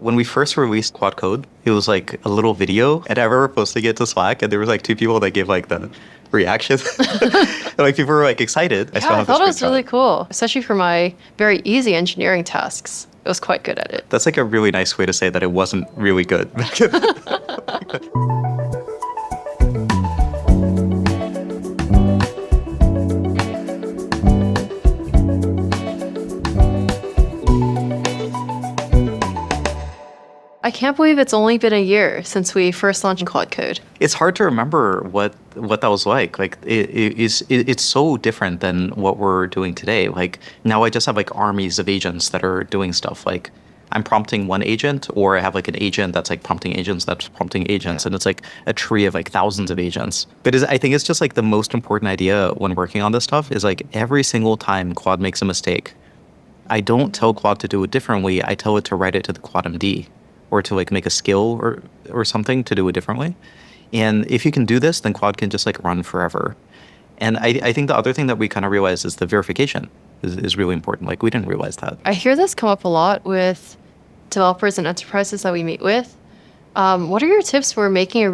When we first released Claude Code, it was like a little video, and I remember posting it to Slack, and there was like 2 people that gave like the reactions. And, like people were like excited. I thought it was really cool, especially for my very easy engineering tasks. It was quite good at it. That's like a really nice way to say that it wasn't really good. I can't believe it's only been a year since we first launched Claude Code. It's hard to remember what that was like. Like it's so different than what we're doing today. Like now I just have like armies of agents that are doing stuff. Like I'm prompting one agent, or I have like an agent that's like prompting agents that's prompting agents, and it's like a tree of like thousands of agents. But I think it's just like the most important idea when working on this stuff is like every single time Claude makes a mistake, I don't tell Claude to do it differently. I tell it to write it to the Claude.md. Or to like make a skill or something to do it differently. And if you can do this, then Claude can just like run forever. And I think the other thing that we kind of realized is the verification is really important. Like we didn't realize that. I hear this come up a lot with developers and enterprises that we meet with. What are your tips for making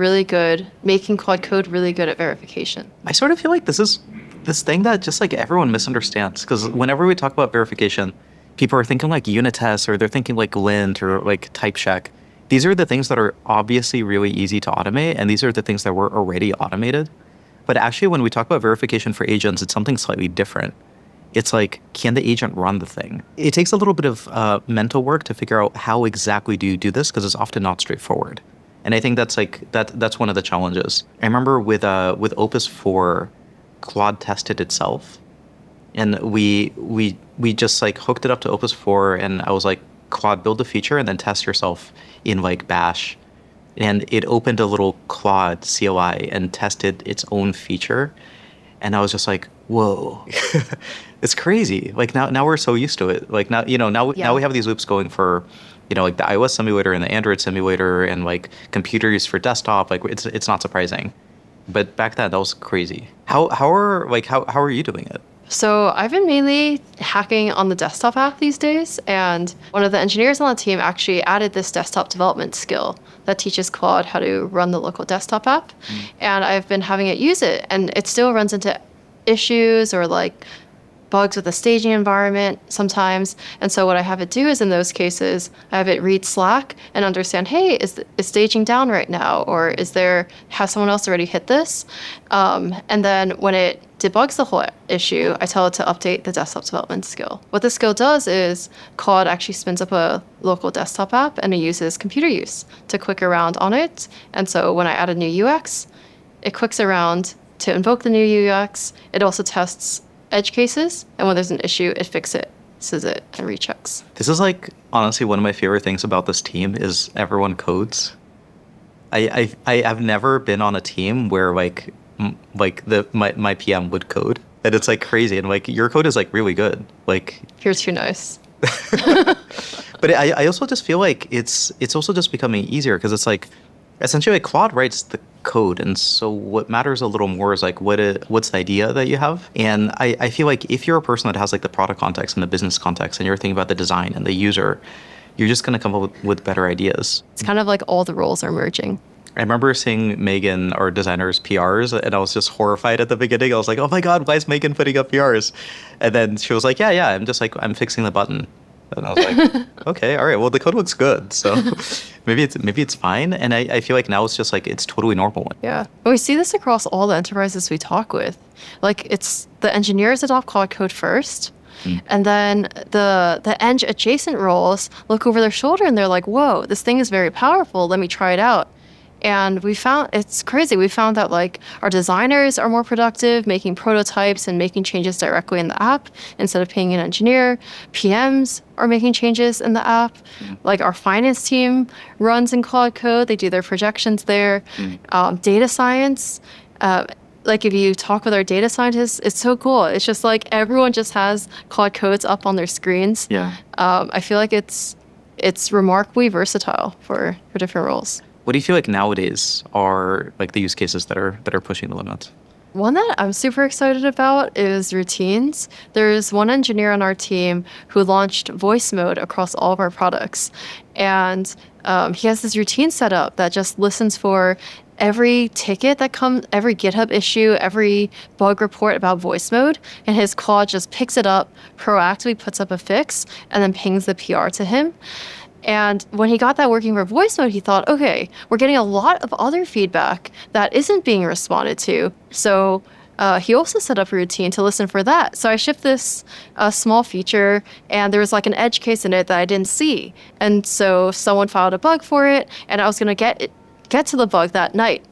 Claude Code really good at verification? I sort of feel like this is this thing that just like everyone misunderstands. Because whenever we talk about verification, people are thinking like unit tests, or they're thinking like lint or like type check. These are the things that are obviously really easy to automate, and these are the things that were already automated. But actually, when we talk about verification for agents, it's something slightly different. It's like, can the agent run the thing? It takes a little bit of mental work to figure out how exactly do you do this, because it's often not straightforward. And I think that's like that's one of the challenges. I remember with Opus 4, Claude tested itself. And we just like hooked it up to Opus 4, and I was like, Claude, build a feature and then test yourself in like Bash. And it opened a little Claude CLI and tested its own feature. And I was just like, whoa, it's crazy. Like now we're so used to it. Like now we have these loops going for, like the iOS simulator and the Android simulator and like computer use for desktop. Like it's not surprising. But back then that was crazy. How are you doing it? So I've been mainly hacking on the desktop app these days, and one of the engineers on the team actually added this desktop development skill that teaches Claude how to run the local desktop app. And I've been having it use it, and it still runs into issues or like bugs with the staging environment sometimes. And so what I have it do is in those cases, I have it read Slack and understand, hey, is staging down right now? Or has someone else already hit this? And then when it debugs the whole issue, I tell it to update the desktop development skill. What this skill does is Claude actually spins up a local desktop app, and it uses computer use to click around on it. And so when I add a new UX, it clicks around to invoke the new UX. It also tests edge cases, and when there's an issue, it fixes it and rechecks. This is like honestly one of my favorite things about this team is everyone codes. I've never been on a team where my PM would code, and it's like crazy, and like your code is like really good. Like you're too nice. But I also just feel like it's also just becoming easier, because it's like essentially like Claude writes the code, and so what matters a little more is like what's the idea that you have. And I feel like if you're a person that has like the product context and the business context, and you're thinking about the design and the user, you're just going to come up with better ideas. It's kind of like all the roles are merging. I remember seeing Megan, our designer's PRs, and I was just horrified at the beginning. I was like, oh my God, why is Megan putting up PRs? And then she was like, yeah, I'm fixing the button. And I was like, okay, all right, well, the code looks good. So maybe it's fine. And I feel like now it's just like, it's totally normal. Yeah. And we see this across all the enterprises we talk with. Like it's the engineers adopt Claude Code first. And then the eng adjacent roles look over their shoulder and they're like, whoa, this thing is very powerful. Let me try it out. And it's crazy. We found that like our designers are more productive making prototypes and making changes directly in the app instead of paying an engineer. PMs are making changes in the app. Like our finance team runs in Claude Code. They do their projections there. Data science, like if you talk with our data scientists, it's so cool. It's just like everyone just has Claude Codes up on their screens. Yeah. I feel like it's remarkably versatile for different roles. What do you feel like nowadays are like the use cases that are pushing the limits? One that I'm super excited about is routines. There's one engineer on our team who launched voice mode across all of our products. And he has this routine set up that just listens for every ticket that comes, every GitHub issue, every bug report about voice mode, and his Claude just picks it up, proactively puts up a fix, and then pings the PR to him. And when he got that working for voice mode, he thought, okay, we're getting a lot of other feedback that isn't being responded to. So he also set up a routine to listen for that. So I shipped this small feature, and there was like an edge case in it that I didn't see. And so someone filed a bug for it, and I was going to get to the bug that night.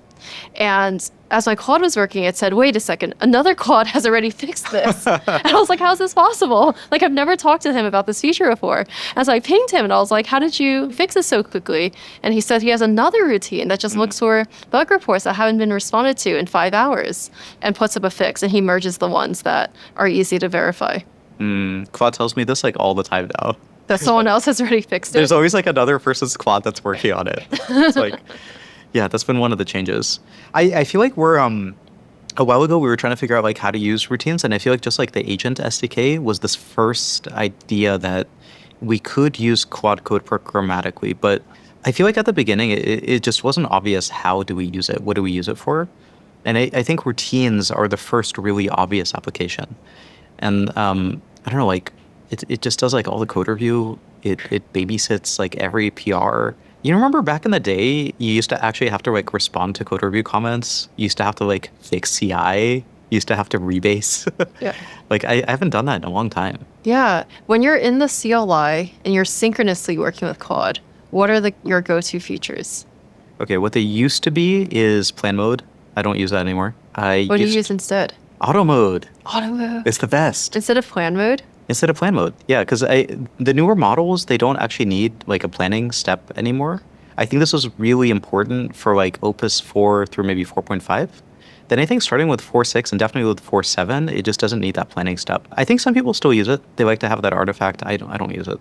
And as my Claude was working, it said, wait a second, another Claude has already fixed this. And I was like, how's this possible? Like, I've never talked to him about this feature before. And so I pinged him and I was like, how did you fix this so quickly? And he said he has another routine that just looks for bug reports that haven't been responded to in 5 hours and puts up a fix. And he merges the ones that are easy to verify. Claude tells me this like all the time now. That someone else has already fixed it. There's always like another person's Claude that's working on it. It's like, yeah, that's been one of the changes. I feel like we're a while ago we were trying to figure out like how to use routines, and I feel like just like the agent SDK was this first idea that we could use Claude Code programmatically, but I feel like at the beginning it just wasn't obvious how do we use it, what do we use it for, and I think routines are the first really obvious application, and I don't know, like it just does like all the code review, it babysits like every PR. You remember back in the day, you used to actually have to like respond to code review comments. You used to have to like fix CI. You used to have to rebase. Yeah. Like I haven't done that in a long time. Yeah. When you're in the CLI and you're synchronously working with Claude, what are your go-to features? Okay, what they used to be is plan mode. I don't use that anymore. What do you use instead? Auto mode. Auto mode. It's the best. Instead of plan mode? Instead of plan mode. Yeah, because the newer models, they don't actually need like a planning step anymore. I think this was really important for like Opus 4 through maybe 4.5. Then I think starting with 4.6 and definitely with 4.7, it just doesn't need that planning step. I think some people still use it. They like to have that artifact. I don't use it.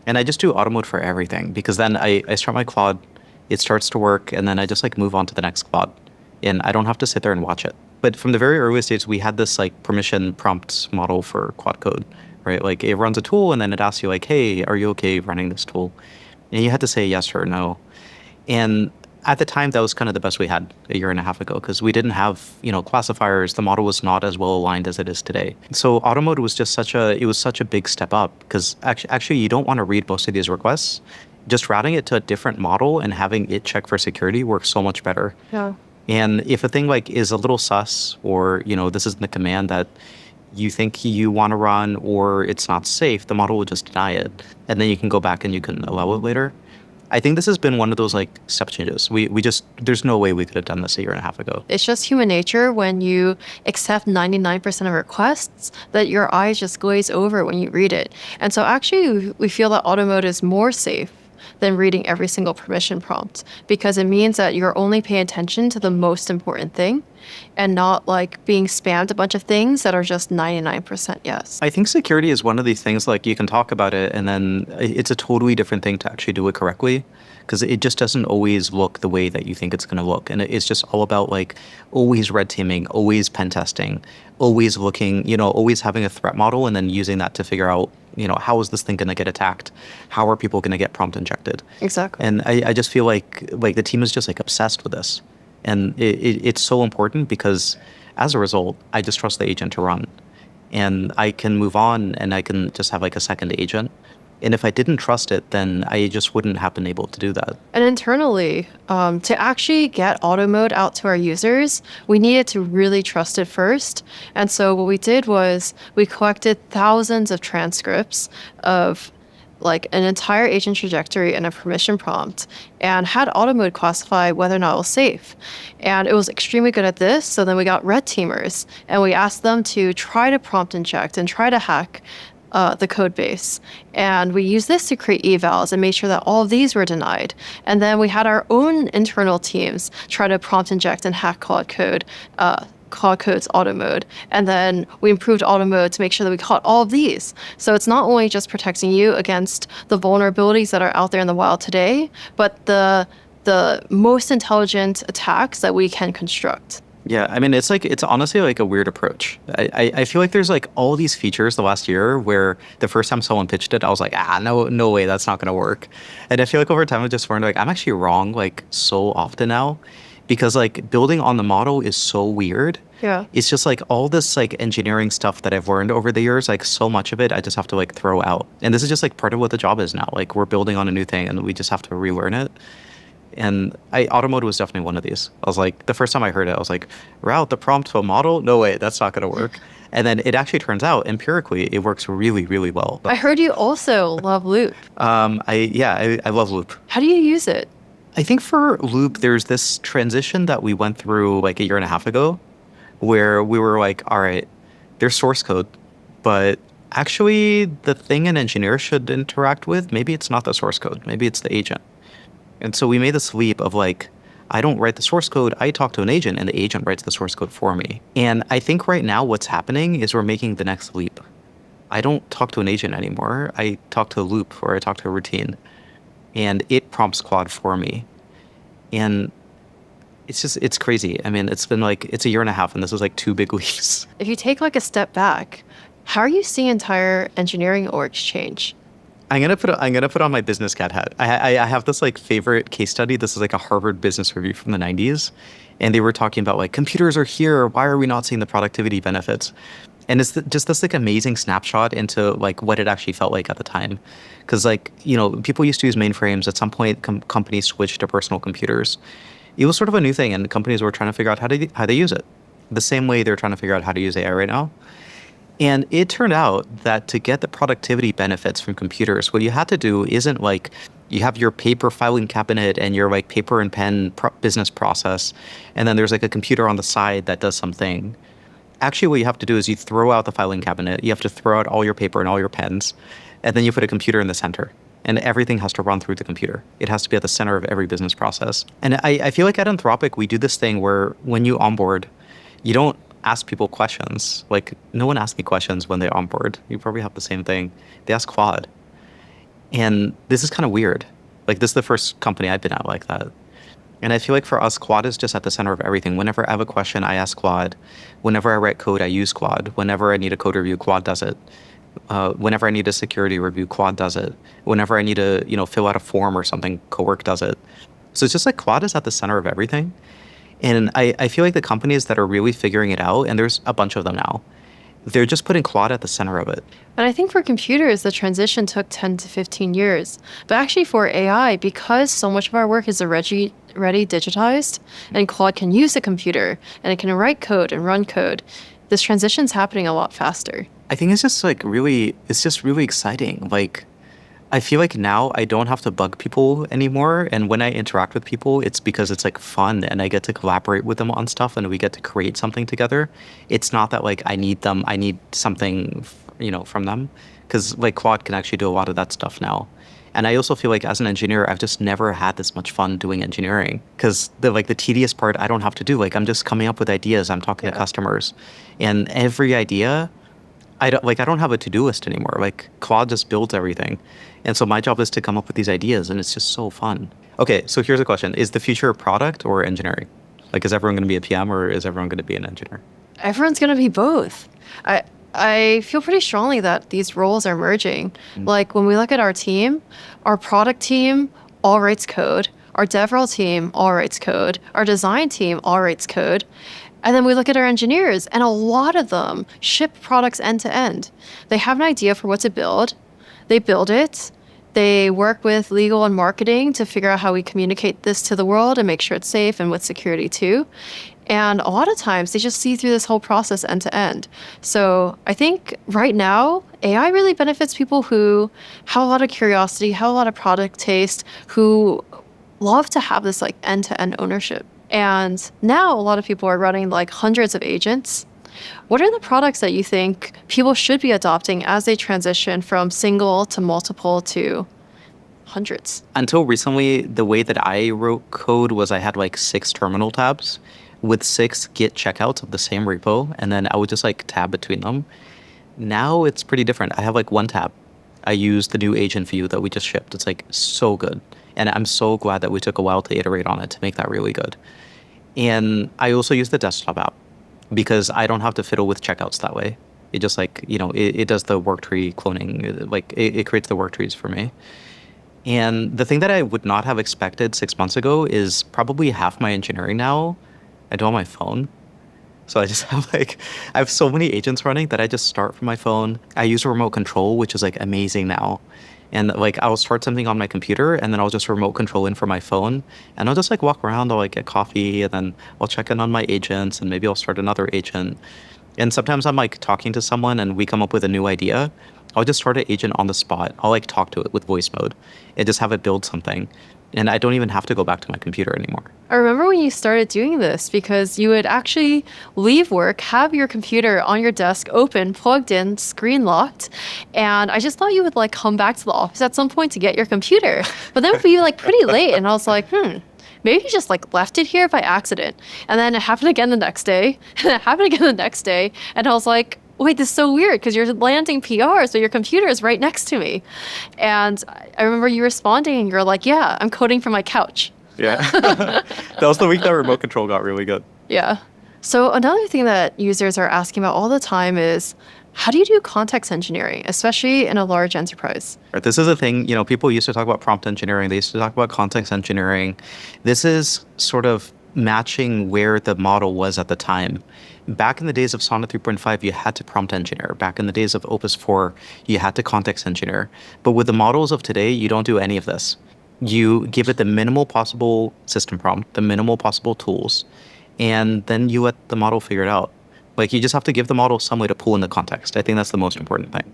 And I just do auto mode for everything because then I start my Claude, it starts to work, and then I just like move on to the next Claude. And I don't have to sit there and watch it. But from the very earliest days, we had this like permission prompt model for Claude Code. Right? Like it runs a tool and then it asks you like, hey, are you okay running this tool? And you had to say yes or no. And at the time, that was kind of the best we had a year and a half ago because we didn't have, classifiers. The model was not as well aligned as it is today. So auto mode was just such a big step up because actually you don't want to read most of these requests. Just routing it to a different model and having it check for security works so much better. Yeah. And if a thing like is a little sus or, this isn't the command that you think you want to run or it's not safe, the model will just deny it. And then you can go back and you can allow it later. I think this has been one of those like step changes. There's no way we could have done this a year and a half ago. It's just human nature when you accept 99% of requests that your eyes just glaze over when you read it. And so actually we feel that auto mode is more safe than reading every single permission prompt because it means that you're only paying attention to the most important thing and not like being spammed a bunch of things that are just 99% yes. I think security is one of these things like you can talk about it and then it's a totally different thing to actually do it correctly because it just doesn't always look the way that you think it's going to look. And it's just all about like always red teaming, always pen testing, always looking, always having a threat model and then using that to figure out, how is this thing going to get attacked? How are people going to get prompt injected? Exactly. And I just feel like the team is just like obsessed with this. And it's so important because as a result, I just trust the agent to run. And I can move on and I can just have like a second agent. And if I didn't trust it, then I just wouldn't have been able to do that. And internally, to actually get auto mode out to our users, we needed to really trust it first. And so what we did was we collected thousands of transcripts of like an entire agent trajectory and a permission prompt and had auto mode classify whether or not it was safe. And it was extremely good at this. So then we got red teamers and we asked them to try to prompt inject and try to hack the code base. And we used this to create evals and made sure that all of these were denied. And then we had our own internal teams try to prompt inject and hack Claude Code, Claude Code's auto mode. And then we improved auto mode to make sure that we caught all of these. So it's not only just protecting you against the vulnerabilities that are out there in the wild today, but the most intelligent attacks that we can construct. Yeah, I mean, it's honestly like a weird approach. I feel like there's like all these features the last year where the first time someone pitched it, I was like, no way, that's not gonna work. And I feel like over time I just learned like I'm actually wrong like so often now, because like building on the model is so weird. Yeah. It's just like all this like engineering stuff that I've learned over the years, like so much of it I just have to like throw out. And this is just like part of what the job is now. Like we're building on a new thing and we just have to relearn it. And automotive was definitely one of these. I was like, the first time I heard it, I was like, route the prompt to a model? No way, that's not going to work. And then it actually turns out empirically it works really, really well. I heard you also love Loop. I love Loop. How do you use it? I think for Loop, there's this transition that we went through like a year and a half ago where we were like, all right, there's source code, but actually the thing an engineer should interact with, maybe it's not the source code, maybe it's the agent. And so we made this leap of like, I don't write the source code, I talk to an agent and the agent writes the source code for me. And I think right now what's happening is we're making the next leap. I don't talk to an agent anymore. I talk to a loop or I talk to a routine and it prompts Claude for me. And it's crazy. I mean, it's a year and a half and this is like 2 big leaps. If you take like a step back, how are you seeing entire engineering orgs change? I'm gonna put on my business cat hat. I have this like favorite case study. This is like a Harvard Business Review from the 90s, and they were talking about like computers are here. Why are we not seeing the productivity benefits? And it's just this like amazing snapshot into like what it actually felt like at the time, because like people used to use mainframes. At some point, companies switched to personal computers. It was sort of a new thing, and companies were trying to figure out how to use it. The same way they're trying to figure out how to use AI right now. And it turned out that to get the productivity benefits from computers, what you had to do isn't like you have your paper filing cabinet and your like paper and pen business process, and then there's like a computer on the side that does something. Actually, what you have to do is you throw out the filing cabinet, you have to throw out all your paper and all your pens, and then you put a computer in the center. And everything has to run through the computer. It has to be at the center of every business process. And I feel like at Anthropic, we do this thing where when you onboard, you don't ask people questions. Like, no one asks me questions when they onboard. You probably have the same thing. They ask Claude. And this is kind of weird. Like, this is the first company I've been at like that. And I feel like for us, Claude is just at the center of everything. Whenever I have a question, I ask Claude. Whenever I write code, I use Claude. Whenever I need a code review, Claude does it. Whenever I need a security review, Claude does it. Whenever I need to, fill out a form or something, Cowork does it. So it's just like Claude is at the center of everything. And I feel like the companies that are really figuring it out, and there's a bunch of them now, they're just putting Claude at the center of it. And I think for computers, the transition took 10 to 15 years. But actually for AI, because so much of our work is already digitized, and Claude can use a computer, and it can write code and run code, this transition's happening a lot faster. I think it's just really exciting. Like, I feel like now I don't have to bug people anymore. And when I interact with people, it's because it's like fun and I get to collaborate with them on stuff and we get to create something together. It's not that like I need something, from them, because like Claude can actually do a lot of that stuff now. And I also feel like as an engineer, I've just never had this much fun doing engineering, because the tedious part I don't have to do. Like I'm just coming up with ideas. I'm talking to customers, and every idea, I don't have a to-do list anymore. Like Claude just builds everything. And so my job is to come up with these ideas, and it's just so fun. Okay, so here's a question. Is the future product or engineering? Like, is everyone going to be a PM or is everyone going to be an engineer? Everyone's going to be both. I feel pretty strongly that these roles are merging. Like when we look at our team, our product team all writes code. Our DevRel team all writes code. Our design team all writes code. And then we look at our engineers, and a lot of them ship products end to end. They have an idea for what to build. They build it. They work with legal and marketing to figure out how we communicate this to the world and make sure it's safe, and with security too. And a lot of times they just see through this whole process end to end. So I think right now, AI really benefits people who have a lot of curiosity, have a lot of product taste, who love to have this like end-to-end ownership. And now a lot of people are running like hundreds of agents. What are the products that you think people should be adopting as they transition from single to multiple to hundreds? Until recently, the way that I wrote code was I had like 6 terminal tabs with 6 Git checkouts of the same repo, and then I would just like tab between them. Now it's pretty different. I have like 1 tab. I use the new agent view that we just shipped. It's like so good. And I'm so glad that we took a while to iterate on it to make that really good. And I also use the desktop app because I don't have to fiddle with checkouts that way. It just like, it does the work tree cloning. Like it creates the work trees for me. And the thing that I would not have expected 6 months ago is probably half my engineering now I do on my phone. So I just have I have so many agents running that I just start from my phone. I use a remote control, which is like amazing now. And I'll start something on my computer and then I'll just remote control in from my phone and I'll just walk around, I'll get coffee and then I'll check in on my agents and maybe I'll start another agent. And sometimes I'm talking to someone and we come up with a new idea. I'll just start an agent on the spot. I'll talk to it with voice mode and just have it build something. And I don't even have to go back to my computer anymore. I remember when you started doing this because you would actually leave work, have your computer on your desk open, plugged in, screen locked, and I just thought you would come back to the office at some point to get your computer. But then it would be pretty late, and I was like, maybe you just left it here by accident. And then it happened again the next day, and it happened again the next day, and I was like, wait, this is so weird because you're landing PR, so your computer is right next to me. And I remember you responding and you're like, yeah, I'm coding from my couch. Yeah. That was the week that remote control got really good. Yeah. So another thing that users are asking about all the time is, how do you do context engineering, especially in a large enterprise? This is a thing, people used to talk about prompt engineering. They used to talk about context engineering. This is sort of matching where the model was at the time. Back in the days of Sonnet 3.5, you had to prompt engineer. Back in the days of Opus 4, you had to context engineer. But with the models of today, you don't do any of this. You give it the minimal possible system prompt, the minimal possible tools, and then you let the model figure it out. You just have to give the model some way to pull in the context. I think that's the most important thing.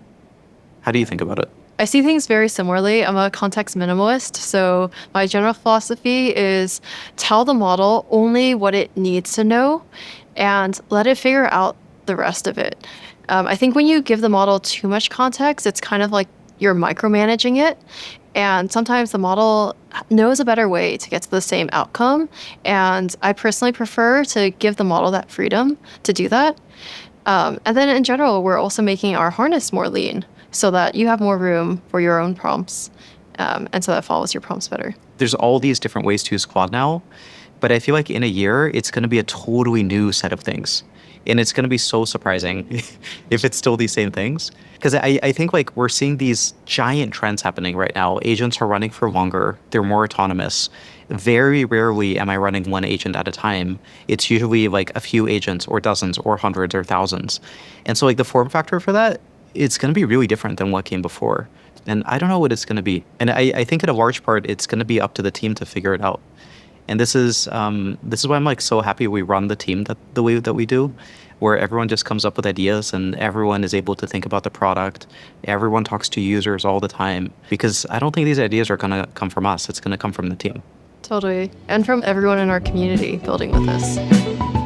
How do you think about it? I see things very similarly. I'm a context minimalist, so my general philosophy is tell the model only what it needs to know and let it figure out the rest of it. I think when you give the model too much context, it's kind of like you're micromanaging it. And sometimes the model knows a better way to get to the same outcome. And I personally prefer to give the model that freedom to do that. And then in general, we're also making our harness more lean so that you have more room for your own prompts. And so that follows your prompts better. There's all these different ways to use Claude now. But I feel like in a year, it's going to be a totally new set of things. And it's going to be so surprising if it's still these same things. Because I think we're seeing these giant trends happening right now. Agents are running for longer. They're more autonomous. Very rarely am I running one agent at a time. It's usually a few agents or dozens or hundreds or thousands. And so the form factor for that, it's going to be really different than what came before. And I don't know what it's going to be. And I think in a large part, it's going to be up to the team to figure it out. And this is why I'm so happy we run the team the way that we do, where everyone just comes up with ideas and everyone is able to think about the product. Everyone talks to users all the time because I don't think these ideas are going to come from us. It's going to come from the team. Totally. And from everyone in our community building with us.